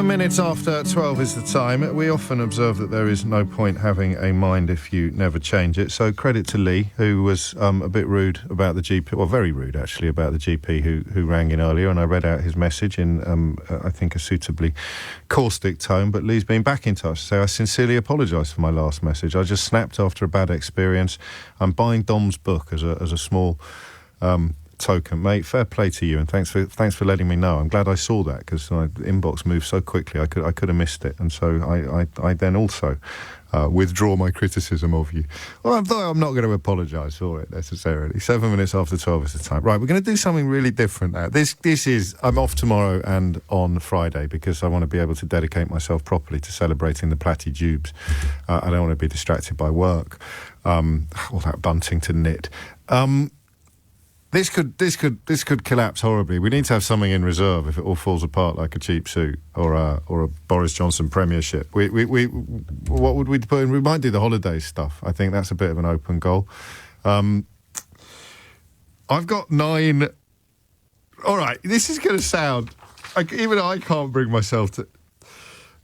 minutes after 12 is the time. We often observe that there is no point having a mind if you never change it. So credit to Lee, who was a bit rude about the GP, well, very rude actually, about the GP who rang in earlier, and I read out his message in, I think, a suitably caustic tone. But Lee's been back in touch to say, I sincerely apologise for my last message. I just snapped after a bad experience. I'm buying Dom's book as a small token, mate. Fair play to you, and thanks for letting me know. I'm glad I saw that, because my inbox moved so quickly. I could have missed it, and so I then also withdraw my criticism of you. Well, I'm not going to apologise for it necessarily. 7 minutes after 12 is the time. Right, we're going to do something really different now. This is, I'm off tomorrow and on Friday because I want to be able to dedicate myself properly to celebrating the Platty Jubes. I don't want to be distracted by work. All that bunting to knit. This could collapse horribly. We need to have something in reserve if it all falls apart like a cheap suit or a Boris Johnson premiership. What would we put in? We might do the holidays stuff. I think that's a bit of an open goal. I've got 9. All right, this is going to sound even I can't bring myself to.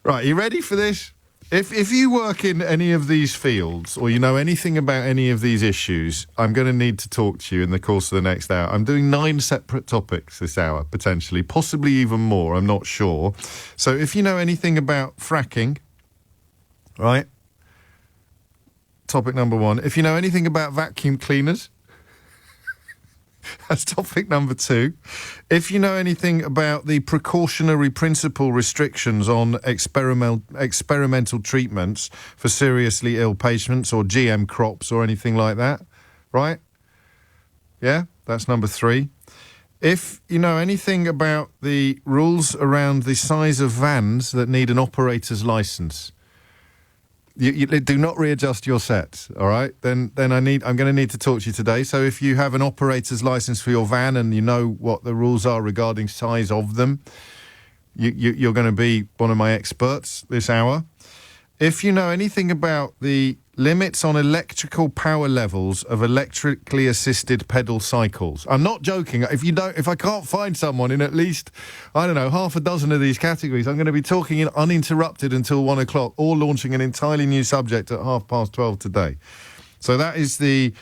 Right, you ready for this? If you work in any of these fields or you know anything about any of these issues, I'm going to need to talk to you in the course of the next hour. I'm doing 9 separate topics this hour, potentially, possibly even more, I'm not sure. So if you know anything about fracking, right, topic number 1. If you know anything about vacuum cleaners, that's topic number 2. If you know anything about the precautionary principle restrictions on experimental treatments for seriously ill patients or GM crops or anything like that, right? Yeah, that's number 3. If you know anything about the rules around the size of vans that need an operator's licence, you do not readjust your sets, all right? Then I'm going to need to talk to you today. So if you have an operator's licence for your van and you know what the rules are regarding size of them, you're going to be one of my experts this hour. If you know anything about the limits on electrical power levels of electrically assisted pedal cycles. I'm not joking. If I can't find someone in at least, I don't know, half a dozen of these categories, I'm going to be talking in uninterrupted until 1 o'clock, or launching an entirely new subject at 12:30 today. So that is the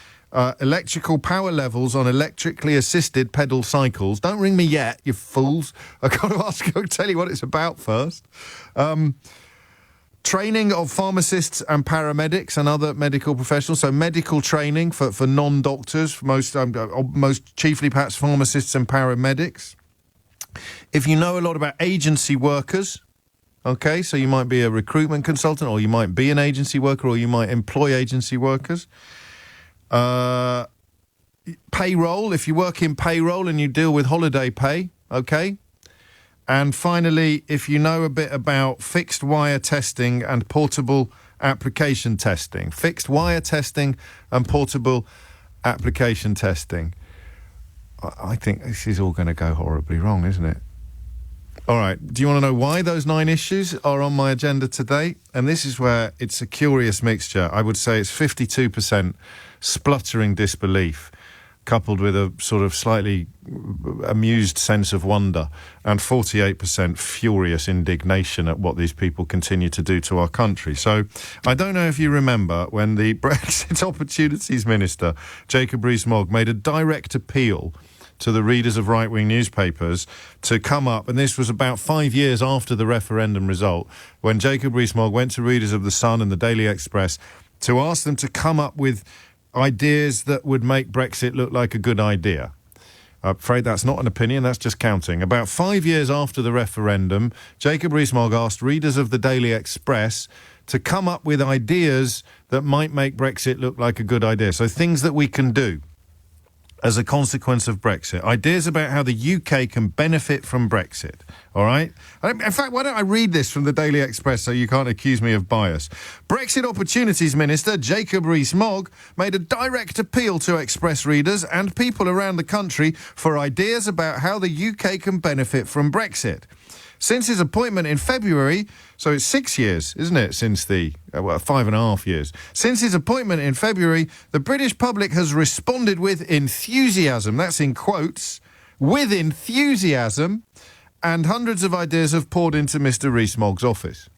electrical power levels on electrically assisted pedal cycles. Don't ring me yet, you fools. I've got to tell you what it's about first. Training of pharmacists and paramedics and other medical professionals. So medical training for non-doctors, most chiefly perhaps pharmacists and paramedics. If you know a lot about agency workers, okay, so you might be a recruitment consultant, or you might be an agency worker, or you might employ agency workers. Payroll, if you work in payroll and you deal with holiday pay, okay. And finally, if you know a bit about fixed wire testing and portable application testing. Fixed wire testing and portable application testing. I think this is all going to go horribly wrong, isn't it? All right, do you want to know why those 9 issues are on my agenda today? And this is where it's a curious mixture. I would say it's 52% spluttering disbelief, coupled with a sort of slightly amused sense of wonder, and 48% furious indignation at what these people continue to do to our country. So I don't know if you remember when the Brexit Opportunities Minister, Jacob Rees-Mogg, made a direct appeal to the readers of right-wing newspapers to come up, and this was about 5 years after the referendum result, when Jacob Rees-Mogg went to readers of The Sun and the Daily Express to ask them to come up with ideas that would make Brexit look like a good idea. I'm afraid that's not an opinion, that's just counting. About 5 years after the referendum, Jacob Rees-Mogg asked readers of the Daily Express to come up with ideas that might make Brexit look like a good idea. So things that we can do as a consequence of Brexit. Ideas about how the UK can benefit from Brexit, all right? In fact, why don't I read this from the Daily Express so you can't accuse me of bias. Brexit Opportunities Minister Jacob Rees-Mogg made a direct appeal to Express readers and people around the country for ideas about how the UK can benefit from Brexit. Since his appointment in February, so it's 6 years, isn't it, since 5.5 years. Since his appointment in February, the British public has responded with enthusiasm, that's in quotes, with enthusiasm, and hundreds of ideas have poured into Mr. Rees-Mogg's office.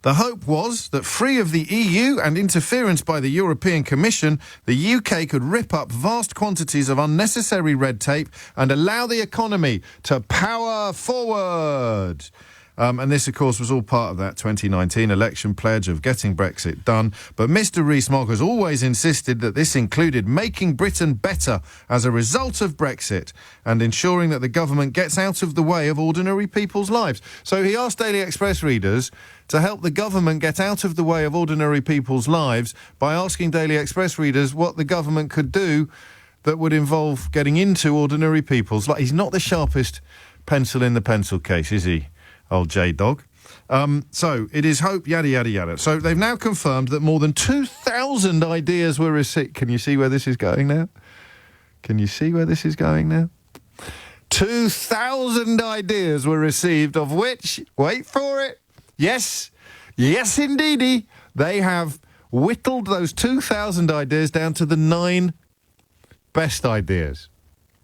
The hope was that, free of the EU and interference by the European Commission, the UK could rip up vast quantities of unnecessary red tape and allow the economy to power forward. And this, of course, was all part of that 2019 election pledge of getting Brexit done. But Mr. Rees-Mogg has always insisted that this included making Britain better as a result of Brexit and ensuring that the government gets out of the way of ordinary people's lives. So he asked Daily Express readers to help the government get out of the way of ordinary people's lives by asking Daily Express readers what the government could do that would involve getting into ordinary people's lives. He's not the sharpest pencil in the pencil case, is he? Old J-Dog. So it is hope, yada, yada, yada. So they've now confirmed that more than 2,000 ideas were received. Can you see where this is going now? 2,000 ideas were received, of which, wait for it, yes, indeedy, they have whittled those 2,000 ideas down to the 9 best ideas.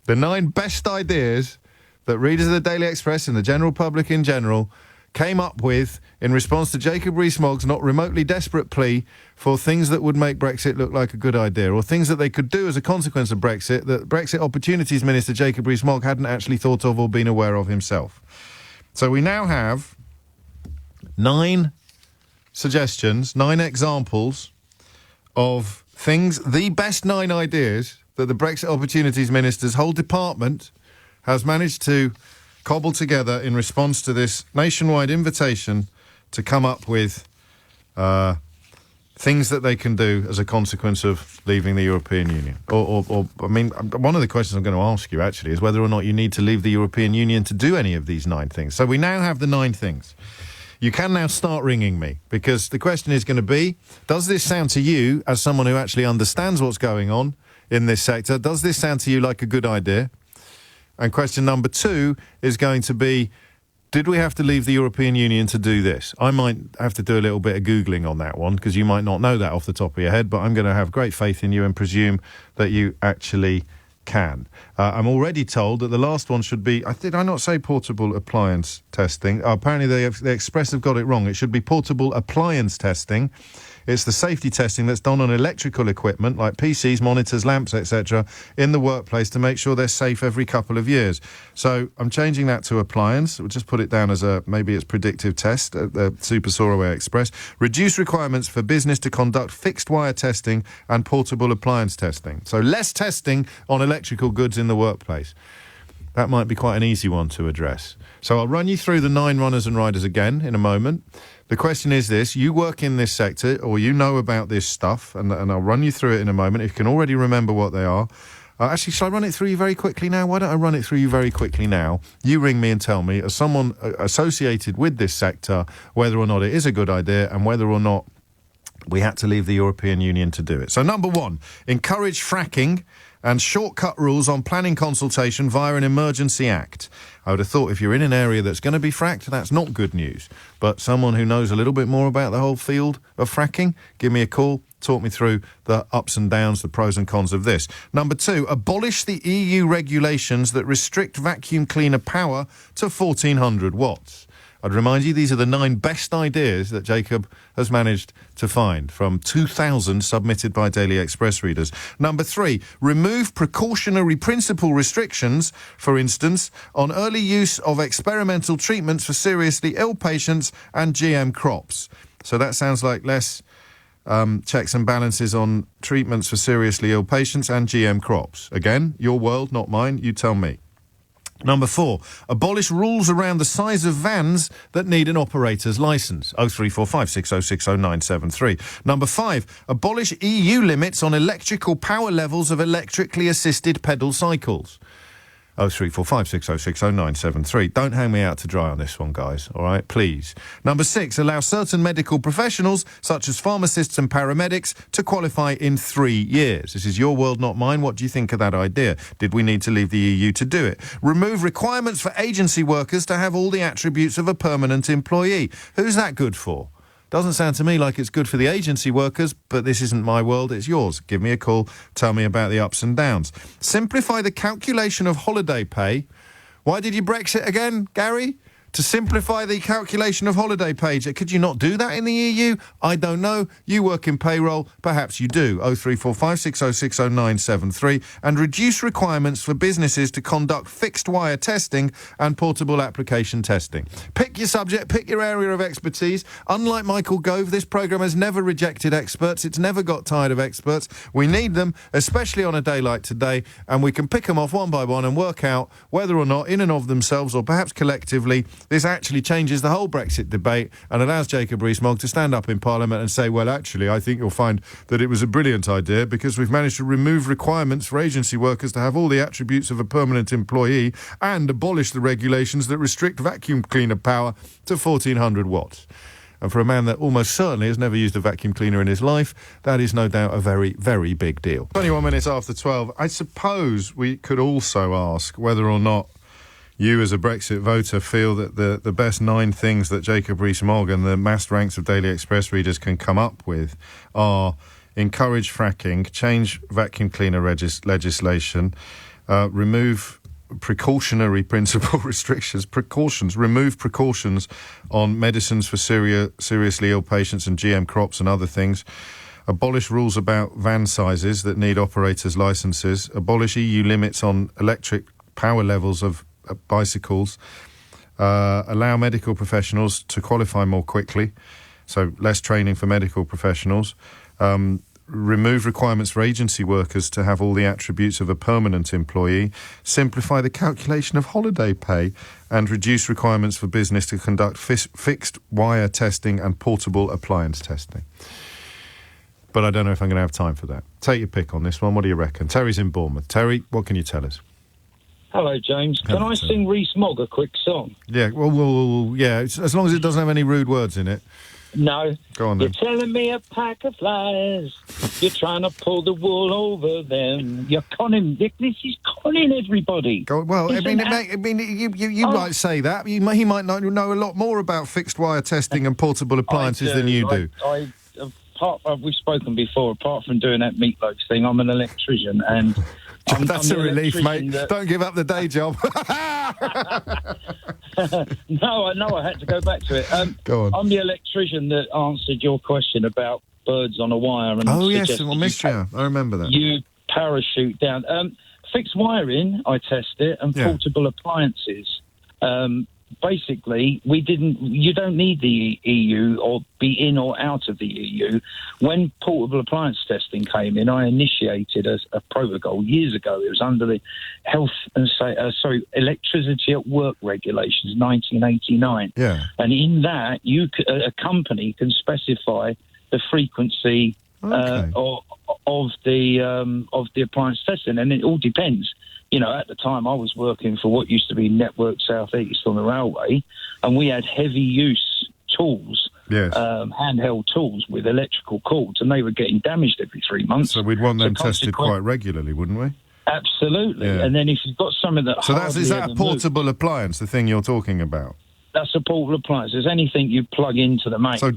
The 9 best ideas that readers of the Daily Express and the general public in general came up with in response to Jacob Rees-Mogg's not remotely desperate plea for things that would make Brexit look like a good idea, or things that they could do as a consequence of Brexit that Brexit Opportunities Minister Jacob Rees-Mogg hadn't actually thought of or been aware of himself. So we now have 9 suggestions, 9 examples of things, the best 9 ideas that the Brexit Opportunities Minister's whole department has managed to cobble together in response to this nationwide invitation to come up with things that they can do as a consequence of leaving the European Union. I mean, one of the questions I'm going to ask you, actually, is whether or not you need to leave the European Union to do any of these 9 things. So we now have the 9 things. You can now start ringing me, because the question is going to be, does this sound to you, as someone who actually understands what's going on in this sector, does this sound to you like a good idea? And question number 2 is going to be, did we have to leave the European Union to do this? I might have to do a little bit of Googling on that one, because you might not know that off the top of your head, but I'm going to have great faith in you and presume that you actually can. I'm already told that the last one should be, did I not say portable appliance testing? Apparently the Express have got it wrong. It should be portable appliance testing. It's the safety testing that's done on electrical equipment like PCs, monitors, lamps, etc. in the workplace to make sure they're safe every couple of years. So I'm changing that to appliance. We'll just put it down as maybe it's predictive test at the Super Soaraway Express. Reduce requirements for business to conduct fixed wire testing and portable appliance testing. So less testing on electrical goods in the workplace. That might be quite an easy one to address. So I'll run you through the 9 runners and riders again in a moment. The question is this: you work in this sector, or you know about this stuff, and I'll run you through it in a moment. If you can already remember what they are. Actually, shall I run it through you very quickly now? Why don't I run it through you very quickly now? You ring me and tell me, as someone associated with this sector, whether or not it is a good idea and whether or not we had to leave the European Union to do it. So number 1, encourage fracking and shortcut rules on planning consultation via an emergency act. I would have thought if you're in an area that's going to be fracked, that's not good news. But someone who knows a little bit more about the whole field of fracking, give me a call, talk me through the ups and downs, the pros and cons of this. Number 2, abolish the EU regulations that restrict vacuum cleaner power to 1,400 watts. I'd remind you, these are the 9 best ideas that Jacob has managed to find from 2,000 submitted by Daily Express readers. Number 3, remove precautionary principle restrictions, for instance, on early use of experimental treatments for seriously ill patients and GM crops. So that sounds like less checks and balances on treatments for seriously ill patients and GM crops. Again, your world, not mine, you tell me. Number 4, abolish rules around the size of vans that need an operator's licence. 0345 6060 973. Number 5, abolish EU limits on electrical power levels of electrically assisted pedal cycles. 0345 6060 973. Don't hang me out to dry on this one, guys, all right, please. Number 6, allow certain medical professionals, such as pharmacists and paramedics, to qualify in 3 years. This is your world, not mine. What do you think of that idea? Did we need to leave the EU to do it? Remove requirements for agency workers to have all the attributes of a permanent employee. Who's that good for? Doesn't sound to me like it's good for the agency workers, but this isn't my world, it's yours. Give me a call, tell me about the ups and downs. Simplify the calculation of holiday pay Why did you Brexit again, Gary? To simplify the calculation of holiday pay. Could you not do that in the EU? I don't know. You work in payroll. Perhaps you do. 03456060973 and reduce requirements for businesses to conduct fixed wire testing and portable application testing. Pick your subject, pick your area of expertise. Unlike Michael Gove, this programme has never rejected experts. It's never got tired of experts. We need them, especially on a day like today, and we can pick them off one by one and work out whether or not, in and of themselves, or perhaps collectively, this actually changes the whole Brexit debate and allows Jacob Rees-Mogg to stand up in Parliament and say, well, actually, I think you'll find that it was a brilliant idea because we've managed to remove requirements for agency workers to have all the attributes of a permanent employee and abolish the regulations that restrict vacuum cleaner power to 1,400 watts. And for a man that almost certainly has never used a vacuum cleaner in his life, that is no doubt a very, very big deal. 21 minutes after 12. I suppose we could also ask whether or not you as a Brexit voter feel that the best 9 things that Jacob Rees-Mogg and the massed ranks of Daily Express readers can come up with are encourage fracking, change vacuum cleaner legislation, remove precautionary principle restrictions, remove precautions on medicines for seriously ill patients and GM crops and other things, abolish rules about van sizes that need operators' licences, abolish EU limits on electric power levels of bicycles, allow medical professionals to qualify more quickly, so less training for medical professionals, remove requirements for agency workers to have all the attributes of a permanent employee, simplify the calculation of holiday pay, and reduce requirements for business to conduct fixed wire testing and portable appliance testing. But I don't know if I'm going to have time for that. Take your pick on this one. What do you reckon? Terry's in Bournemouth. Terry, what can you tell us? Hello, James. Can I sing Rees-Mogg a quick song? Yeah, well, yeah, as long as it doesn't have any rude words in it. No. Go on, then. You're telling me a pack of lies. You're trying to pull the wool over them. You're conning. This is conning everybody. Well, you might say that. He might know a lot more about fixed wire testing and portable appliances than you do. We've spoken before. Apart from doing that meatloaf thing, I'm an electrician, and that's a relief, mate. Don't give up the day job. No, I had to go back to it. Go on. I'm the electrician that answered your question about birds on a wire. And yes, I missed you. I remember that. You parachute down. Fixed wiring, I test it, and portable appliances. Basically, you don't need the EU or be in or out of the EU. When portable appliance testing came in, I initiated a protocol years ago. It was under the Electricity at Work Regulations, 1989. Yeah. And in that, a company can specify the frequency of the appliance testing, and it all depends. You know, at the time I was working for what used to be Network South East on the railway, and we had heavy use tools, handheld tools with electrical cords, and they were getting damaged every 3 months. So we'd want them tested quite regularly, wouldn't we? Absolutely. Yeah. And then if you've got something that is that a portable appliance, the thing you're talking about? That's a portable appliance. There's anything you plug into the main. So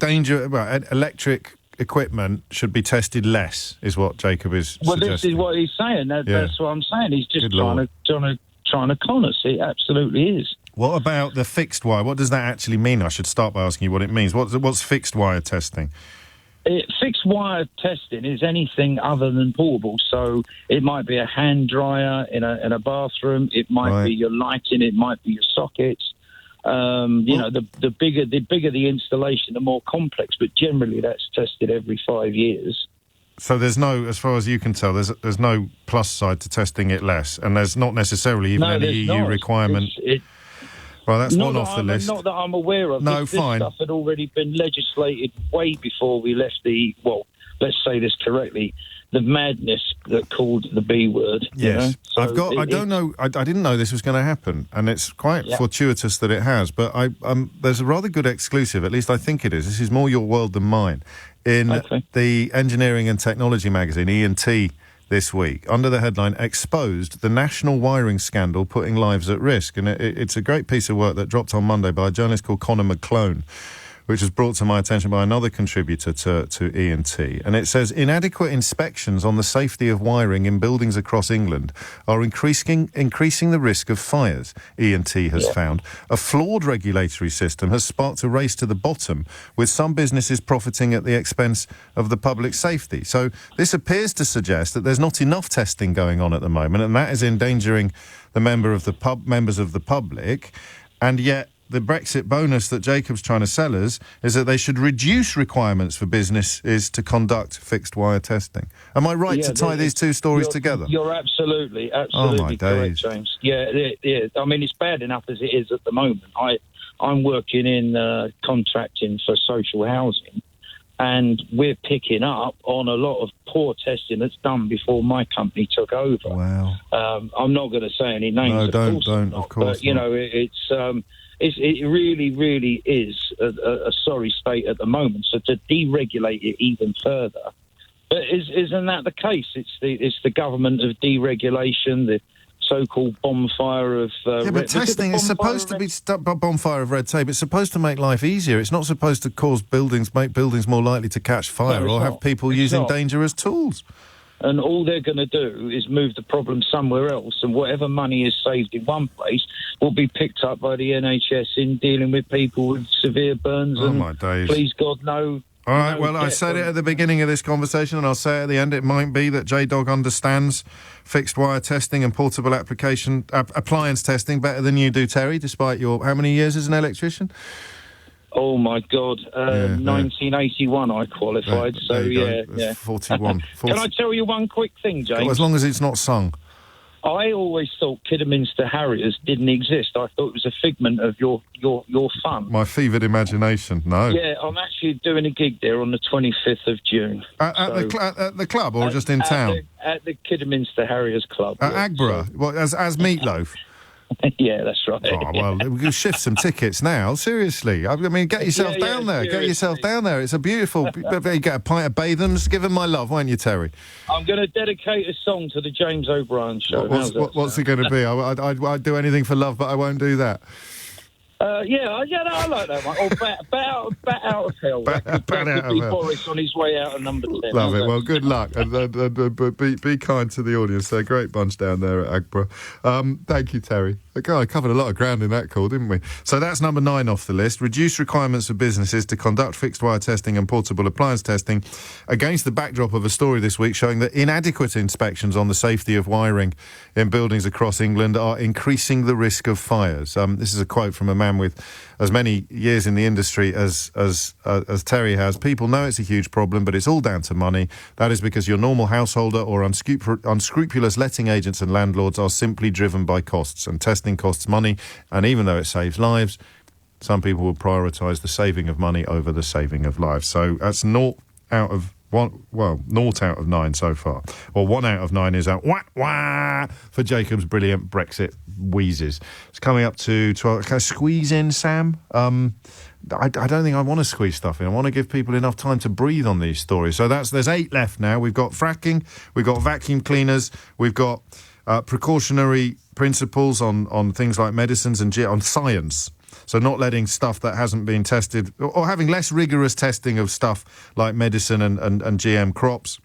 electric equipment should be tested less, is what Jacob is suggesting. Well, this is what he's saying. That's what I'm saying. He's just trying to con us. It absolutely is. What about the fixed wire? What does that actually mean? I should start by asking you what it means. What's fixed wire testing? Fixed wire testing is anything other than portable. So it might be a hand dryer in a bathroom. It might be your lighting. It might be your sockets. The bigger the installation, the more complex. But generally, that's tested every 5 years. So there's no, as far as you can tell, there's no plus side to testing it less, and there's not necessarily even any EU requirement. Well, that's one off the list. Not that I'm aware of. No, fine. This stuff had already been legislated way before we left let's say this correctly, the madness that called the B word. Yes. So I didn't know this was going to happen, and it's quite fortuitous that it has, but there's a rather good exclusive, at least I think it is. This is more your world than mine. In the Engineering and Technology magazine, E&T, this week, under the headline, Exposed, the National Wiring Scandal Putting Lives at Risk. And it's a great piece of work that dropped on Monday by a journalist called Conor McClone which was brought to my attention by another contributor to E&T. And it says, inadequate inspections on the safety of wiring in buildings across England are increasing the risk of fires, E&T has found. A flawed regulatory system has sparked a race to the bottom, with some businesses profiting at the expense of the public safety. So this appears to suggest that there's not enough testing going on at the moment, and that is endangering the members of the public. And yet the Brexit bonus that Jacob's trying to sell us is that they should reduce requirements for businesses to conduct fixed wire testing. Am I right to tie these two stories together? You're absolutely my correct, James. Yeah. I mean, it's bad enough as it is at the moment. I'm working in contracting for social housing, and we're picking up on a lot of poor testing that's done before my company took over. Wow. I'm not going to say any names. No, don't. Of course. But, you know, it really, really is a sorry state at the moment. So to deregulate it even further, but isn't that the case? It's the government of deregulation, the so-called bonfire of but testing is supposed to be bonfire of red tape. It's supposed to make life easier. It's not supposed to make buildings more likely to catch fire or have people using dangerous tools. And all they're going to do is move the problem somewhere else, and whatever money is saved in one place will be picked up by the NHS in dealing with people with severe burns. Oh, my days. Please God, no. All right, well, I said it at the beginning of this conversation, and I'll say it at the end. It might be that J-Dog understands fixed wire testing and portable appliance testing better than you do, Terry, despite your... How many years as an electrician? Oh, my God. 1981 I qualified, so yeah. 41. Can I tell you one quick thing, James? As long as it's not sung. I always thought Kidderminster Harriers didn't exist. I thought it was a figment of your fun. My fevered imagination, no. Yeah, I'm actually doing a gig there on the 25th of June. At the club or just in town? At the Kidderminster Harriers Club. At Agborough? What, as Meatloaf? Yeah, that's right. Oh, well, we can shift some tickets now. Seriously. I mean, get yourself down there. Seriously. Get yourself down there. It's a beautiful... You get a pint of Bathams. Give them my love, won't you, Terry? I'm going to dedicate a song to the James O'Brien show. What's it going to be? I'd do anything for love, but I won't do that. I like that one. Or bat out of hell. Bat out of hell. Boris on his way out of number 10. Love it. Well, good luck. And be kind to the audience. They're a great bunch down there at Agborough. Thank you, Terry. I covered a lot of ground in that call, didn't we? So that's number 9 off the list. Reduce requirements for businesses to conduct fixed wire testing and portable appliance testing, against the backdrop of a story this week showing that inadequate inspections on the safety of wiring in buildings across England are increasing the risk of fires. This is a quote from a man with as many years in the industry as Terry has. People know it's a huge problem, but it's all down to money. That is because your normal householder or unscrupulous letting agents and landlords are simply driven by costs, and testing costs money, and even though it saves lives, some people will prioritise the saving of money over the saving of lives. So that's 0 out of 9 so far. Or 1 out of 9 is a wah for Jacob's brilliant Brexit wheezes. It's coming up to 12. Can I squeeze in, Sam? I don't think I want to squeeze stuff in. I want to give people enough time to breathe on these stories. So there's 8 left now. We've got fracking, we've got vacuum cleaners, we've got precautionary principles on things like medicines and on science. So not letting stuff that hasn't been tested, or having less rigorous testing of stuff like medicine and GM crops,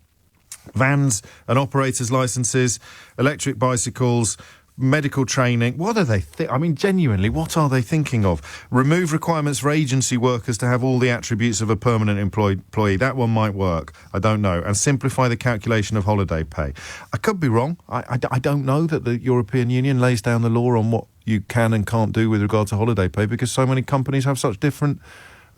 vans and operators' licences, electric bicycles, medical training. What are they genuinely, what are they thinking of? Remove requirements for agency workers to have all the attributes of a permanent employee. That one might work. I don't know. And simplify the calculation of holiday pay. I could be wrong. I don't know that the European Union lays down the law on what you can and can't do with regard to holiday pay, because so many companies have such different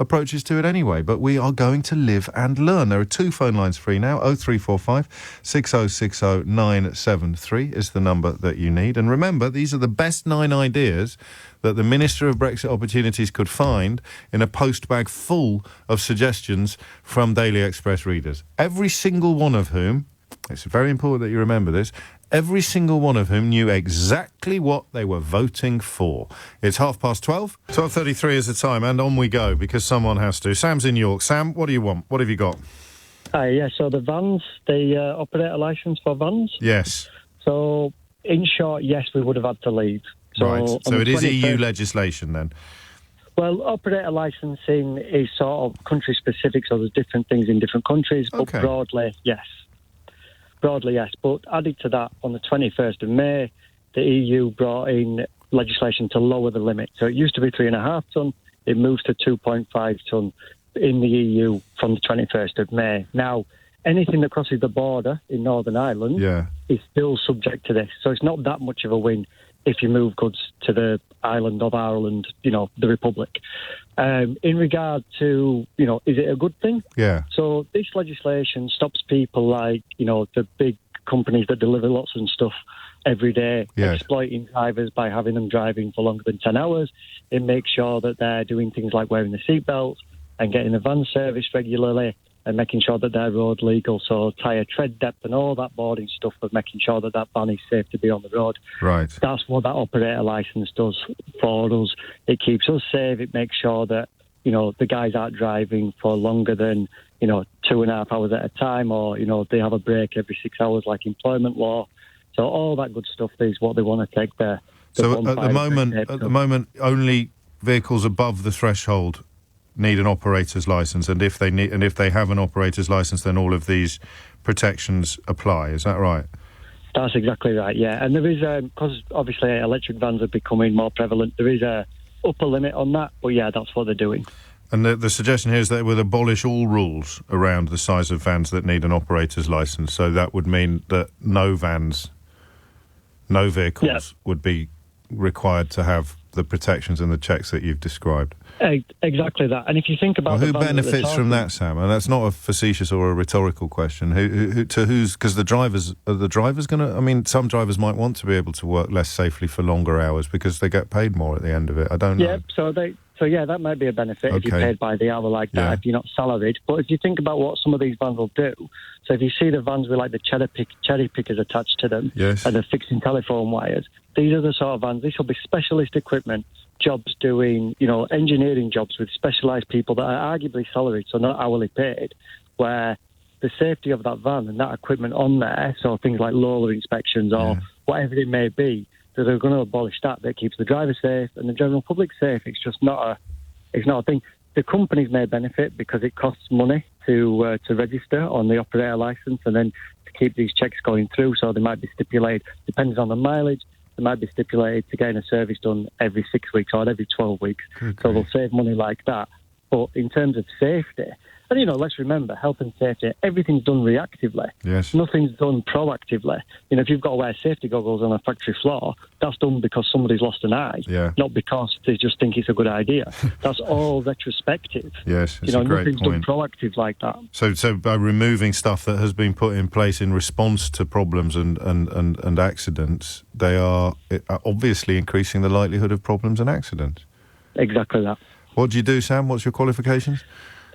approaches to it anyway. But we are going to live and learn. There are 2 phone lines free now. 0345 6060 973 is the number that you need. And remember, these are the best 9 ideas that the Minister of Brexit Opportunities could find in a postbag full of suggestions from Daily Express readers. Every single one of whom, it's very important that you remember this, every single one of whom knew exactly what they were voting for. It's 12:30. 12:33 is the time, and on we go, because someone has to. Sam's in York. Sam, what do you want? What have you got? So the vans, the operator licence for vans. Yes. So, in short, yes, we would have had to leave. Right. So it is EU legislation then? Well, operator licensing is sort of country-specific, so there's different things in different countries, but broadly, yes. Broadly, yes. But added to that, on the 21st of May, the EU brought in legislation to lower the limit. So it used to be 3.5 tonne, it moves to 2.5 tonne in the EU from the 21st of May. Now, anything that crosses the border in Northern Ireland is still subject to this. So it's not that much of a win if you move goods to the island of Ireland, the Republic. In regard to, is it a good thing? Yeah. So this legislation stops people like, the big companies that deliver lots of stuff every day, exploiting drivers by having them driving for longer than 10 hours. It makes sure that they're doing things like wearing the seatbelt and getting the van serviced regularly and making sure that they're road legal, so tyre tread depth and all that boarding stuff of making sure that van is safe to be on the road. Right. That's what that operator licence does for us. It keeps us safe. It makes sure that, the guys aren't driving for longer than, 2.5 hours at a time, or, they have a break every 6 hours like employment law. So all that good stuff is what they want to take there. So at the moment, only vehicles above the threshold need an operator's licence, and if they have an operator's licence, then all of these protections apply. Is that right? That's exactly right. Yeah, and there is because obviously electric vans are becoming more prevalent. There is a upper limit on that, but yeah, that's what they're doing. And the suggestion here is that it would abolish all rules around the size of vans that need an operator's licence. So that would mean that no vehicles would be required to have the protections and the checks that you've described. Exactly that. And if you think about who benefits from that, Sam? And that's not a facetious or a rhetorical question. Who's because the drivers going to? I mean, some drivers might want to be able to work less safely for longer hours because they get paid more at the end of it. I don't know. Yeah, that might be a benefit if you're paid by the hour like that, if you're not salaried. But if you think about what some of these vans will do, so if you see the vans with like the cherry pickers attached to them, and they're fixing telephone wires, these are the sort of vans. This will be specialist equipment, jobs doing, engineering jobs with specialised people that are arguably salaried, so not hourly paid, where the safety of that van and that equipment on there, so things like loader inspections or whatever it may be, that they're going to abolish that keeps the driver safe and the general public safe. It's just not a thing. The companies may benefit because it costs money to register on the operator licence and then to keep these checks going through. So they might be stipulated, depends on the mileage, they might be stipulated to getting a service done every 6 weeks or every 12 weeks. Okay. So they'll save money like that. But in terms of safety, and let's remember, health and safety, everything's done reactively. Yes. Nothing's done proactively. If you've got to wear safety goggles on a factory floor, that's done because somebody's lost an eye, not because they just think it's a good idea. That's all retrospective. Yes, it's a great nothing's point. Done proactive like that. So by removing stuff that has been put in place in response to problems and accidents, they are obviously increasing the likelihood of problems and accidents. Exactly that. What do you do, Sam? What's your qualifications?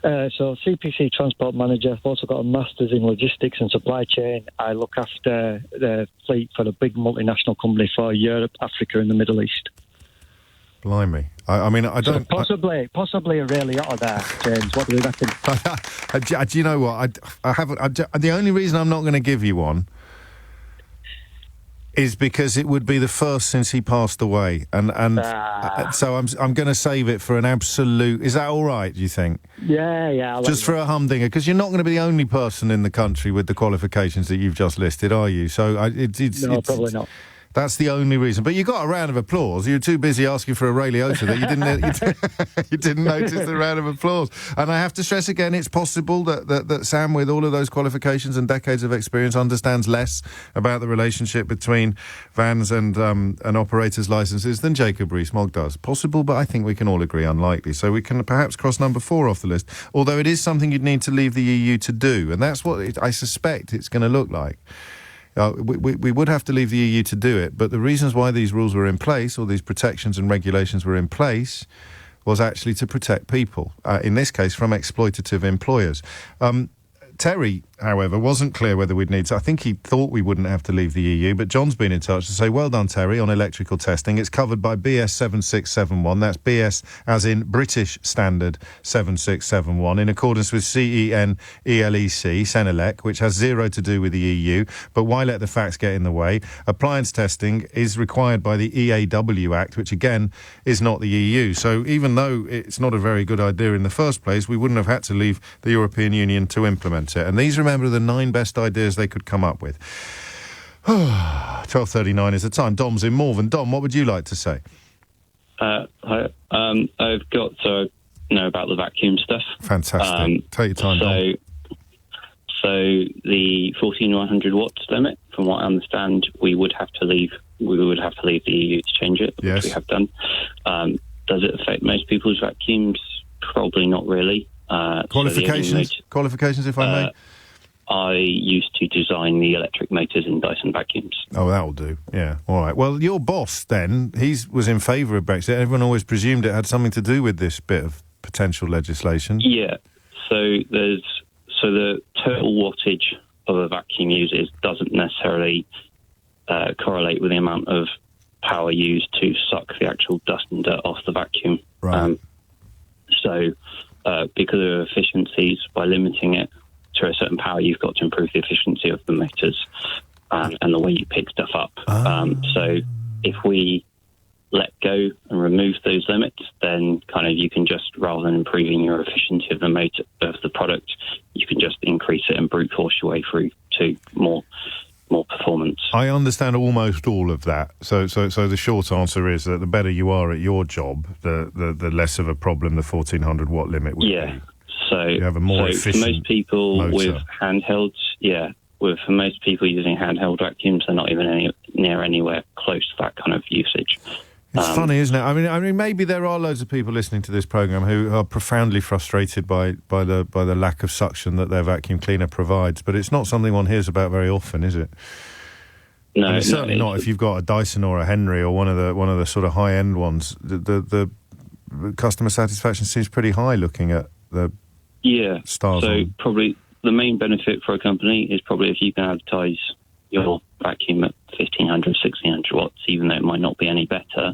So CPC Transport Manager. I've also got a Master's in Logistics and Supply Chain. I look after the fleet for a big multinational company for Europe, Africa and the Middle East. Blimey. I mean, I don't... So possibly a Ray Liotta there, James. What do you reckon? Do you know what? The only reason I'm not going to give you one is because it would be the first since he passed away, and so I'm going to save it for an absolute. Is that all right? Do you think? Yeah. Just for a humdinger, because you're not going to be the only person in the country with the qualifications that you've just listed, are you? So probably not. That's the only reason. But you got a round of applause. You were too busy asking for a Ray Liotta that you didn't notice the round of applause. And I have to stress again, it's possible that Sam, with all of those qualifications and decades of experience, understands less about the relationship between vans and operators' licences than Jacob Rees-Mogg does. Possible, but I think we can all agree unlikely. So we can perhaps cross number 4 off the list, although it is something you'd need to leave the EU to do. And that's what I suspect it's going to look like. We would have to leave the EU to do it, but the reasons why these rules were in place, or these protections and regulations were in place, was actually to protect people, in this case from exploitative employers. Terry however, wasn't clear whether we'd need to. I think he thought we wouldn't have to leave the EU, but John's been in touch to say, well done, Terry, on electrical testing. It's covered by BS 7671. That's BS as in British Standard 7671, in accordance with CEN ELEC, Senelec, which has zero to do with the EU. But why let the facts get in the way? Appliance testing is required by the EAW Act, which again is not the EU. So even though it's not a very good idea in the first place, we wouldn't have had to leave the European Union to implement it. And these, remember, are the 9 best ideas they could come up with. 12:39 is the time. Dom's in Malvern. Dom, what would you like to say? Hi. I've got to know about the vacuum stuff. Fantastic. Take your time, Dom. So the 14100 watts limit, from what I understand, we would have to leave the EU to change it, yes. Which we have done. Does it affect most people's vacuums? Probably not really. Qualifications, if I may? I used to design the electric motors in Dyson vacuums. Oh, that'll do. Yeah. All right. Well, your boss, then, he was in favour of Brexit. Everyone always presumed it had something to do with this bit of potential legislation. Yeah. So the total wattage of a vacuum used doesn't necessarily correlate with the amount of power used to suck the actual dust and dirt off the vacuum. Right. Because of efficiencies, by limiting it to a certain power, you've got to improve the efficiency of the motors and the way you pick stuff up. So if we let go and remove those limits, then kind of you can just, rather than improving your efficiency of the motor of the product, you can just increase it and brute force your way through to more performance. I understand almost all of that. So the short answer is that the better you are at your job, the less of a problem the 1400 watt limit would be. So you have a more efficient for most people motor. with handhelds, for most people using handheld vacuums, they're not even anywhere close to that kind of usage. It's funny, isn't it? I mean, maybe there are loads of people listening to this programme who are profoundly frustrated by the lack of suction that their vacuum cleaner provides, but it's not something one hears about very often, is it? No, I mean, certainly not if you've got a Dyson or a Henry or one of the sort of high end ones. The customer satisfaction seems pretty high looking at the stars. So on. Probably the main benefit for a company is probably if you can advertise your vacuum at 1500, 1600 watts, even though it might not be any better,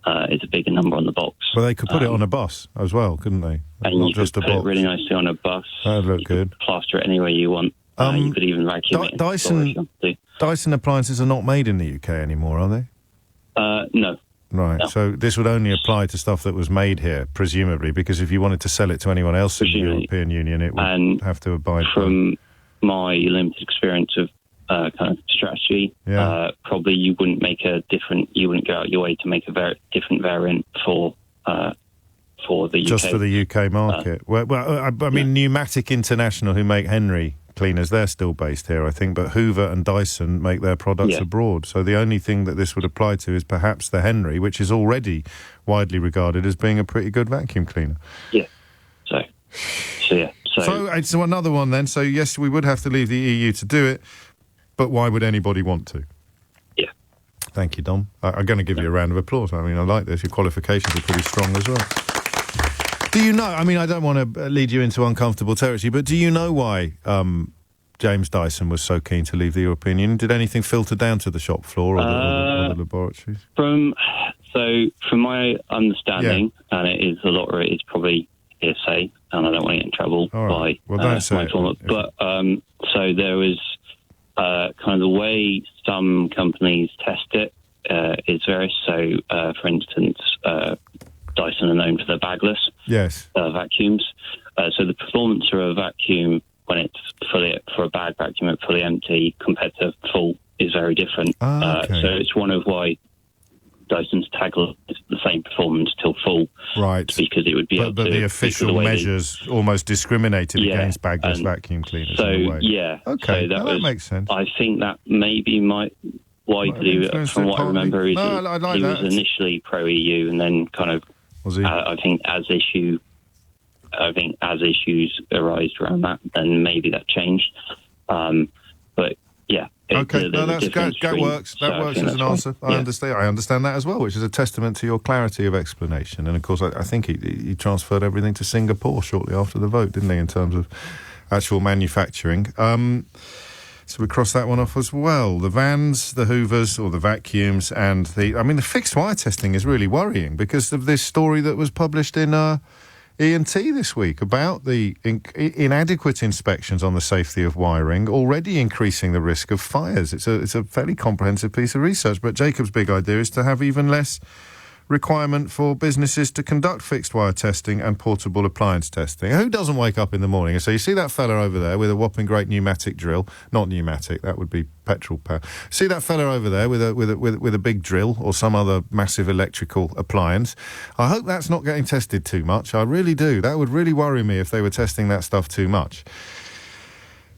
it's a bigger number on the box. Well, they could put it on a bus as well, couldn't they? And not you just could a put box. it really nicely on a bus. That'd look good. Plaster it anywhere you want. You could even vacuum it. Dyson appliances are not made in the UK anymore, are they? No. Right, no. So this would only apply to stuff that was made here, presumably, because if you wanted to sell it to anyone else in the European Union, it would have to abide from my limited experience of kind of strategy, probably you wouldn't go out your way to make a different variant for the UK. Just for the UK market. I mean, Pneumatic International, who make Henry cleaners, they're still based here, I think, but Hoover and Dyson make their products abroad. So the only thing that this would apply to is perhaps the Henry, which is already widely regarded as being a pretty good vacuum cleaner. Yeah. So another one then. So yes, we would have to leave the EU to do it, but why would anybody want to? Yeah. Thank you, Dom. I'm going to give you a round of applause. I mean, I like this. Your qualifications are pretty strong as well. Do you know, I mean, I don't want to lead you into uncomfortable territory, but do you know why James Dyson was so keen to leave the European Union? Did anything filter down to the shop floor or the laboratories? From my understanding, and it is a lot of it is probably hearsay, and I don't want to get in trouble by my former. But so there was kind of the way some companies test it is various. So, for instance, Dyson are known for their bagless vacuums. So the performance of a vacuum when it's for a bag vacuum at fully empty compared to full is very different. So it's one of why Dyson's tagline is the same performance till full. Right. Because it would be but the official measures almost discriminated against bagless vacuum cleaners. So, in a way. So that makes sense. I think that maybe why he could do it, from what I remember, is he was initially pro-EU and then kind of, I think as issues arise around that, then maybe that changed. But yeah. Okay, no, that works. That works as an answer. I understand that as well, which is a testament to your clarity of explanation. And of course, I think he transferred everything to Singapore shortly after the vote, didn't he? In terms of actual manufacturing. So we cross that one off as well. The vans, the hoovers or the vacuums, and the fixed wire testing is really worrying because of this story that was published in E&T this week about the inadequate inspections on the safety of wiring already increasing the risk of fires. It's a fairly comprehensive piece of research, but Jacob's big idea is to have even less requirement for businesses to conduct fixed wire testing and portable appliance testing. Who doesn't wake up in the morning and say, you see that fella over there with a whopping great pneumatic drill? Not pneumatic, that would be petrol power. See that fella over there with a big drill or some other massive electrical appliance? I hope that's not getting tested too much. I really do. That would really worry me if they were testing that stuff too much.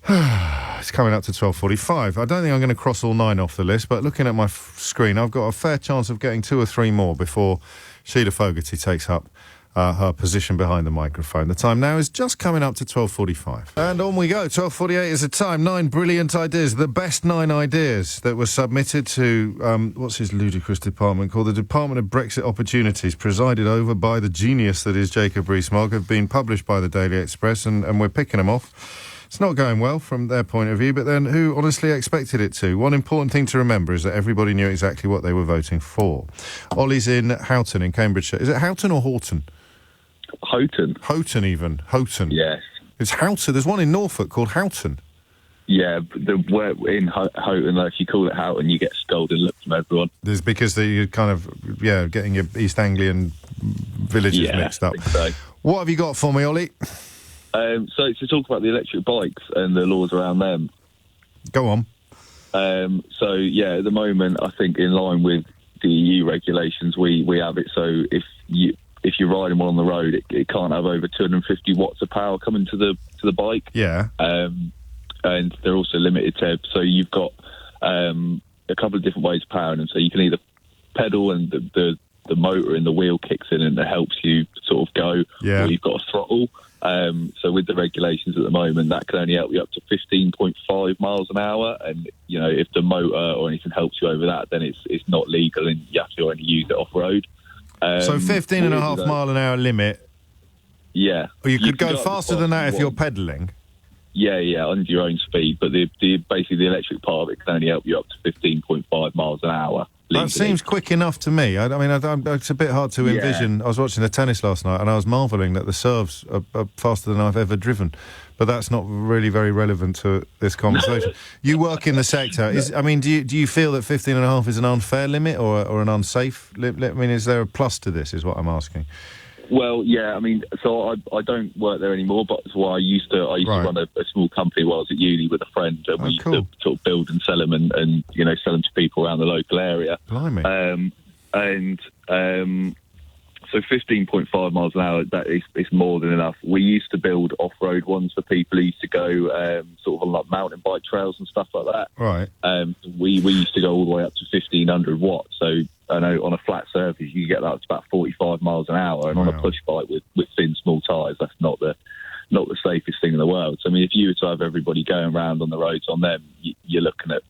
It's coming up to 12:45. I don't think I'm going to cross all 9 off the list, but looking at my screen, I've got a fair chance of getting 2 or 3 more before Sheila Fogarty takes up her position behind the microphone. The time now is just coming up to 12:45. And on we go. 12:48 is the time. 9 brilliant ideas. The best 9 ideas that were submitted to, what's his ludicrous department called? The Department of Brexit Opportunities, presided over by the genius that is Jacob Rees-Mogg, have been published by the Daily Express, and we're picking them off. It's not going well from their point of view, but then who honestly expected it to? One important thing to remember is that everybody knew exactly what they were voting for. Ollie's in Houghton in Cambridgeshire. Is it Houghton or Horton? Houghton. Houghton even. Houghton. Yes. It's Houghton. There's one in Norfolk called Houghton. Yeah, in Houghton, if you call it Houghton, you get a scolding look from everyone. There's because you're kind of, getting your East Anglian villages mixed up. I think so. What have you got for me, Ollie? So to talk about the electric bikes and the laws around them. Go on. At the moment, I think in line with the EU regulations, we have it so if you're riding one on the road, it can't have over 250 watts of power coming to the bike. Yeah. And they're also limited to, so you've got a couple of different ways of powering them. So you can either pedal and the motor and the wheel kicks in and it helps you sort of go, or you've got a throttle. So with the regulations at the moment, that can only help you up to 15.5 miles an hour. And, if the motor or anything helps you over that, then it's not legal and you have to only use it off-road. So 15.5 mile an hour limit? Yeah. Or you could go faster than that if you're pedalling? Yeah, under your own speed. But basically the electric part of it can only help you up to 15.5 miles an hour. That seems quick enough to me. It's a bit hard to envision. I was watching the tennis last night and I was marvelling that the serves are faster than I've ever driven. But that's not really very relevant to this conversation. You work in the sector. Do you feel that 15.5 is an unfair limit or an unsafe limit? Is there a plus to this, is what I'm asking? Well, yeah, so I don't work there anymore, but that's why I used to run a small company while I was at uni with a friend, and we used to sort of build and sell them and sell them to people around the local area. Blimey. So 15.5 miles an hour, it's more than enough. We used to build off-road ones for people who used to go sort of on like mountain bike trails and stuff like that. Right. We used to go all the way up to 1,500 watts, so I know on a flat surface you get that up to about 45 miles an hour, and on a push bike with thin, small tyres, that's not the safest thing in the world. So if you were to have everybody going around on the roads on them, you're looking at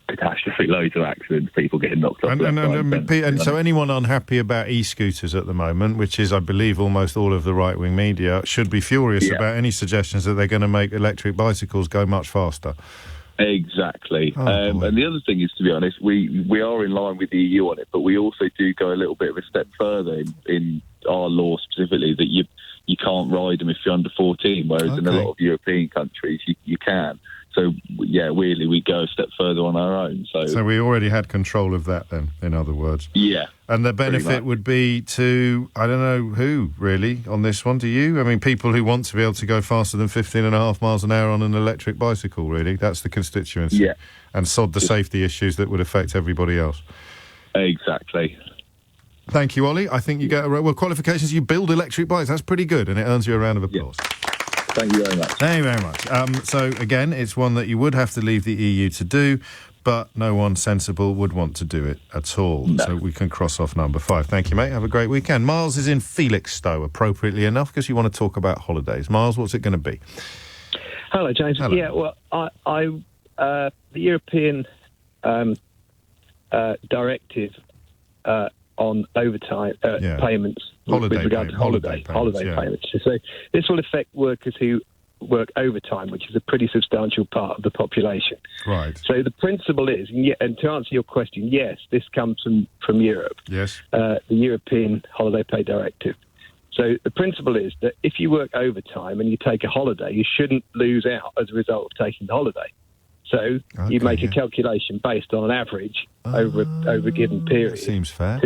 catastrophic loads of accidents, people getting knocked off. And so anyone unhappy about e-scooters at the moment, which is, I believe, almost all of the right-wing media, should be furious about any suggestions that they're going to make electric bicycles go much faster. Exactly. And the other thing is, to be honest, we are in line with the EU on it, but we also do go a little bit of a step further in our law specifically, that you can't ride them if you're under 14, whereas in a lot of European countries you can. So, weirdly, we go a step further on our own. So we already had control of that then, in other words. Yeah. And the benefit would be to, I don't know who, really, on this one, do you? People who want to be able to go faster than 15.5 miles an hour on an electric bicycle, really. That's the constituency. Yeah. And sod the safety issues that would affect everybody else. Exactly. Thank you, Ollie. I think you get qualifications. You build electric bikes. That's pretty good, and it earns you a round of applause. Yeah. Thank you very much. Thank you very much. So, again, it's one that you would have to leave the EU to do, but no one sensible would want to do it at all. No. So we can cross off number 5. Thank you, mate. Have a great weekend. Miles is in Felixstowe, appropriately enough, because you want to talk about holidays. Miles, what's it going to be? Hello, James. Hello. Yeah, well, the European directive on overtime payments holiday with regard to holiday payments. So this will affect workers who work overtime, which is a pretty substantial part of the population. Right. So the principle is, and to answer your question, yes, this comes from Europe. Yes. The European Holiday Pay Directive. So the principle is that if you work overtime and you take a holiday, you shouldn't lose out as a result of taking the holiday. So you make a calculation based on an average over a given period. Seems fair.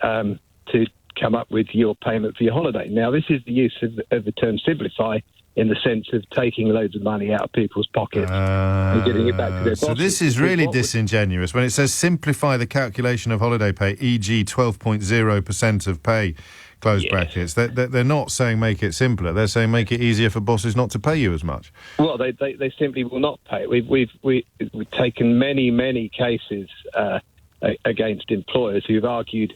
To come up with your payment for your holiday. Now, this is the use of the term simplify in the sense of taking loads of money out of people's pockets and getting it back to their bosses. So this is really disingenuous. When it says simplify the calculation of holiday pay, e.g. 12.0% of pay, close brackets, they're not saying make it simpler. They're saying make it easier for bosses not to pay you as much. Well, they simply will not pay. We've taken many cases against employers who've argued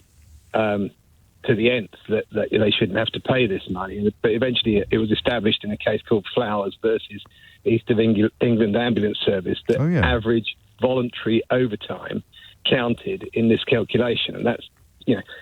to the nth that they shouldn't have to pay this money. But eventually it was established in a case called Flowers versus East of England Ambulance Service that average voluntary overtime counted in this calculation. And that's,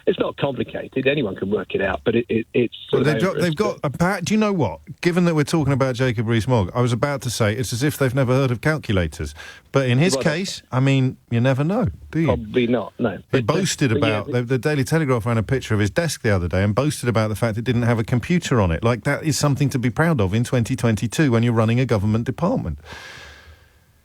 it's not complicated. Anyone can work it out, but it's... Well, they've got... Do you know what? Given that we're talking about Jacob Rees-Mogg, I was about to say it's as if they've never heard of calculators. But in his case, I mean, you never know, do you? Probably not, no. He boasted about... the Daily Telegraph ran a picture of his desk the other day and boasted about the fact it didn't have a computer on it. Like, that is something to be proud of in 2022 when you're running a government department.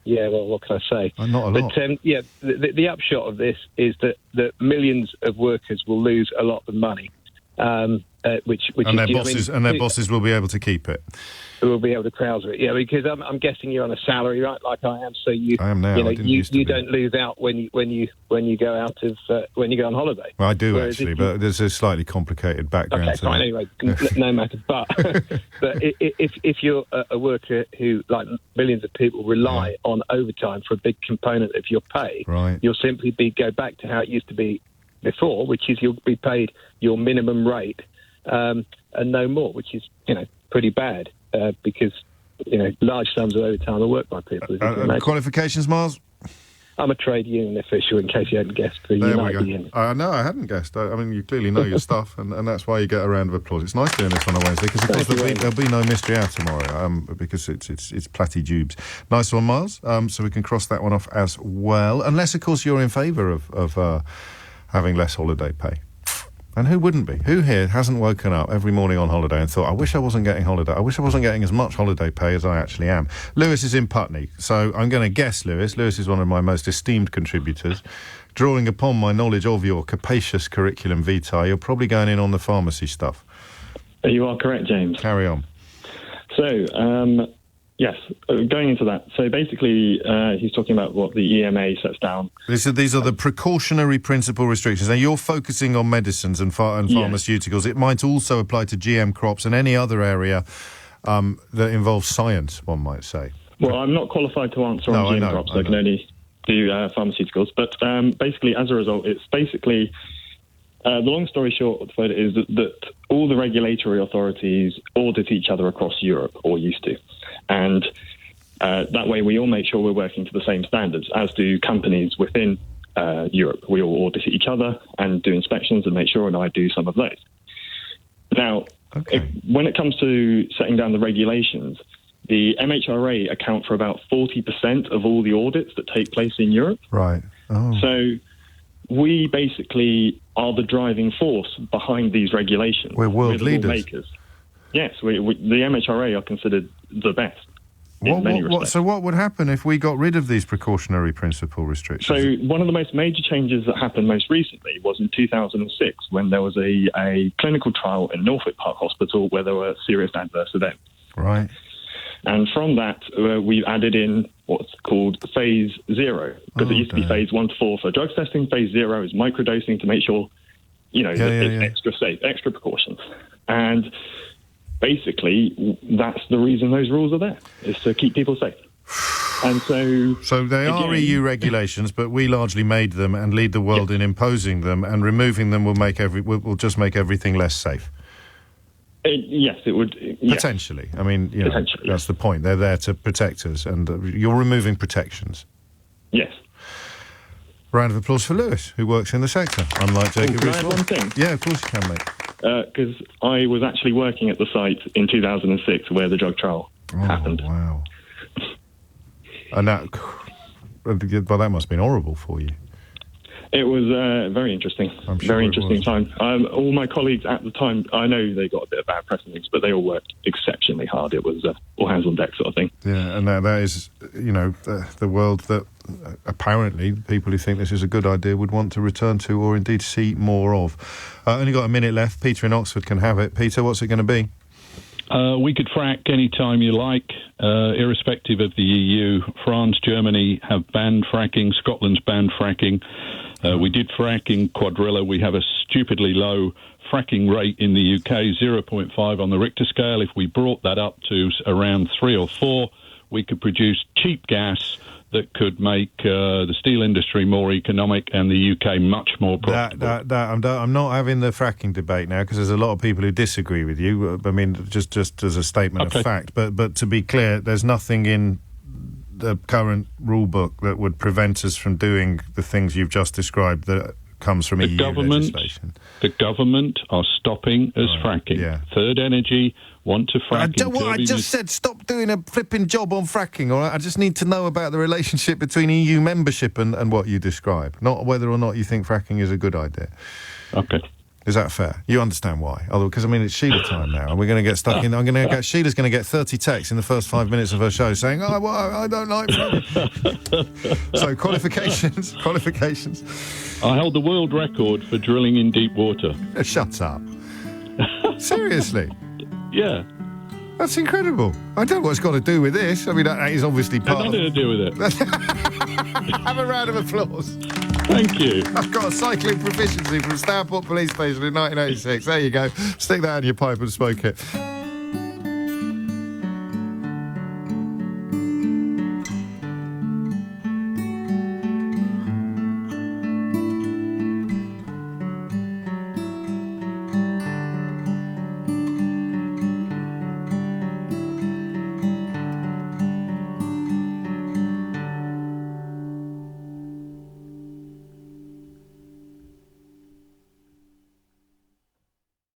Yeah, well, what can I say? Not a lot. But, the upshot of this is that millions of workers will lose a lot of money, which their bosses will be able to keep it. Will be able to trouser it, because I'm guessing you're on a salary, right? Like I am, so I am now. You don't lose out when you go out of when you go on holiday. Well, I do actually, but there's a slightly complicated background. Okay, fine. Anyway, no matter. But if you're a worker who, like millions of people, rely on overtime for a big component of your pay, right, you'll simply go back to how it used to be before, which is you'll be paid your minimum rate and no more, which is pretty bad. Because large sums of overtime are worked by people. Qualifications, Miles? I'm a trade union official, in case you hadn't guessed. For there United we go. No, I hadn't guessed. I mean, you clearly know your stuff, and that's why you get a round of applause. It's nice doing this on a Wednesday because, of course, there'll be no mystery hour tomorrow because it's platty-jubes. Nice one, Miles. So we can cross that one off as well, unless, of course, you're in favour of having less holiday pay. And who wouldn't be? Who here hasn't woken up every morning on holiday and thought, I wish I wasn't getting holiday. I wish I wasn't getting as much holiday pay as I actually am. Lewis is in Putney, so I'm going to guess Lewis. Lewis is one of my most esteemed contributors. Drawing upon my knowledge of your capacious curriculum vitae, you're probably going in on the pharmacy stuff. You are correct, James. Carry on. So, yes, going into that. So basically, he's talking about what the EMA sets down. These are the precautionary principle restrictions. Now, you're focusing on medicines and pharmaceuticals. It might also apply to GM crops and any other area that involves science, one might say. Well, I'm not qualified to answer on GM crops. I can only do pharmaceuticals. But basically, as a result, it's basically... the long story short of it is that all the regulatory authorities audit each other across Europe, or used to. And that way we all make sure we're working to the same standards, as do companies within Europe. We all audit each other and do inspections and make sure, and I do some of those. Now, when it comes to setting down the regulations, the MHRA account for about 40% of all the audits that take place in Europe. Right. Oh. So we basically are the driving force behind these regulations. We're world leaders. Makers. Yes, the MHRA are considered the best in many respects. So what would happen if we got rid of these precautionary principle restrictions? So one of the most major changes that happened most recently was in 2006 when there was a clinical trial in Norfolk Park Hospital where there were serious adverse events. Right. And from that, we added in what's called phase 0, because it used to be phase 1 to 4 for drugs testing. Phase 0 is microdosing to make sure, it's extra safe, extra precautions. And basically, that's the reason those rules are there, is to keep people safe. And so they are EU regulations, but we largely made them and lead the world in imposing them, and removing them will just make everything less safe. Yes, it would. Potentially. I mean, that's the point. They're there to protect us, and you're removing protections. Yes. Round of applause for Lewis, who works in the sector, unlike Jacob Rees-Mogg. Can I add one thing? Yeah, of course you can, mate. Because I was actually working at the site in 2006 where the drug trial happened. Wow. And that must have been horrible for you. It was very interesting. I'm sure very interesting time. All my colleagues at the time, I know they got a bit of bad press and things, but they all worked exceptionally hard. It was all hands on deck sort of thing. Yeah, and that is, the world that apparently people who think this is a good idea would want to return to or indeed see more of. Only got a minute left. Peter in Oxford can have it. Peter, what's it going to be? We could frack any time you like, irrespective of the EU. France, Germany have banned fracking. Scotland's banned fracking. We did frack in Quadrilla. We have a stupidly low fracking rate in the UK, 0.5 on the Richter scale. If we brought that up to around 3 or 4, we could produce cheap gas that could make the steel industry more economic and the UK much more profitable. I'm not having the fracking debate now because there's a lot of people who disagree with you. I mean, just as a statement of fact. But to be clear, there's nothing in the current rule book that would prevent us from doing the things you've just described that comes from EU legislation. The government are stopping us fracking. Yeah. Third Energy want to frack. I just said stop doing a flipping job on fracking, all right? I just need to know about the relationship between EU membership and what you describe, not whether or not you think fracking is a good idea. Okay. Is that fair? You understand why? Because, it's Sheila time now, and we're going to get stuck in... Sheila's going to get 30 texts in the first 5 minutes of her show saying, I don't like fracking. So, qualifications. I held the world record for drilling in deep water. Shut up. Seriously? Yeah. That's incredible. I don't know what it's got to do with this. That is obviously part of... Nothing to do with it. Have a round of applause. Thank you. I've got a cycling proficiency from Stourport Police Station in 1986. There you go. Stick that in your pipe and smoke it.